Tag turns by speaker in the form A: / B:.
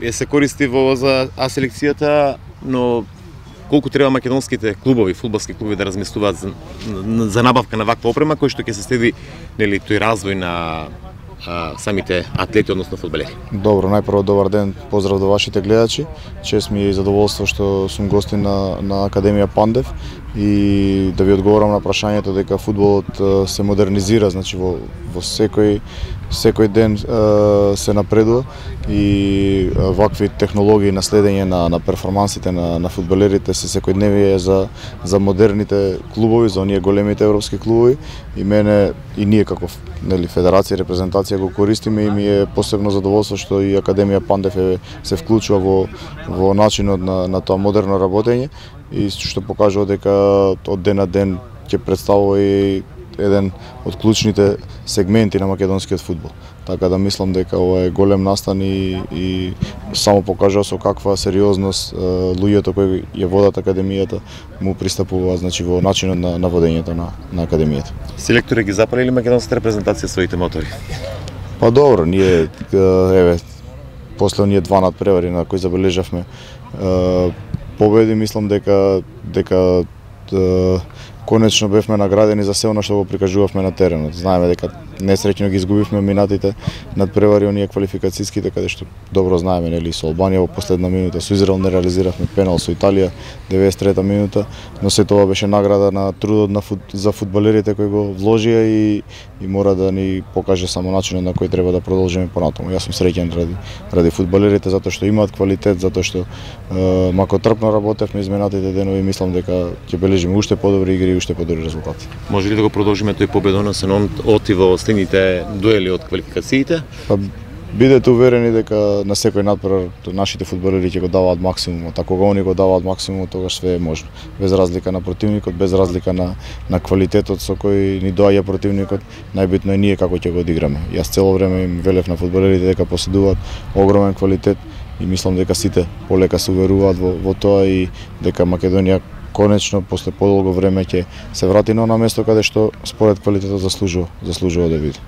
A: се користи за А селекцијата, но колку треба македонските клубови, фудбалски клубови да размислуваат за набавка на ваква опрема кој што ќе се следи нели тој развој на самите атлети, односно фудбалери.
B: Добро, најпрво добар ден, поздрав до вашите гледачи. Чест ми е и задоволство што сум гостин на Академија Пандев и да ви одговорам на прашањето дека фудбалот се модернизира, значи во секој ден се напредува и вакви технологии на следење на перформансите на фудбалерите се секојдневие за модерните клубови, за оние големите европски клубови и мене и ние како нели федерација и репрезентација го користиме и ми е посебно задоволство што и Академија Пандев се вклучува во начинот на тоа модерно работење и што покажува дека од ден на ден ќе представува и еден од клучните сегменти на македонскиот фудбал. Така да мислам дека ова е голем настан и само покажува со каква сериозност луѓето кои ја водат академијата му пристапуваат, значи во начинот на водењето на академијата.
A: Селектори ги запали ли македонската репрезентација своите мотори?
B: Па добро, ние после оние два надпревари на кои забележавме победи, мислам дека конечно бевме наградени за се она што го прикажувавме на теренот. Знаеме дека несреќно ги изгубивме минатите надпревари, оние квалификацијските, каде што добро знаеме, нели, со Албанија во последна минута, со Израел не реализиравме пенал, со Италија 93-та минута, но се тоа беше награда на трудот за фудбалерите кои го вложија и мора да ни покаже само начинот на кој треба да продолжиме понатаму. Јас сум среќен ради фудбалерите затоа што имаат квалитет, затоа што макотрпно работевме изминатите денови, мислам дека ќе бележиме уште подобри игри и уште подобри резултати.
A: Може ли да го продолжиме тој победоносен оти во следните дуели од квалификациите?
B: Бидете уверени дека на секој надпревар нашите фудбалери ќе го даваат максимумот. Ако они го даваат максимумот, тогаш све е можно. Без разлика на противникот, без разлика на квалитетот со кој ни доаѓа противникот, најбитно е ние како ќе го одиграме. Јас цело време им велев на фудбалерите дека поседуваат огромен квалитет и мислам дека сите полека се уверуваат во тоа и дека Македонија конечно после подолго време ќе се врати на место каде што според квалитетот заслужува да биде.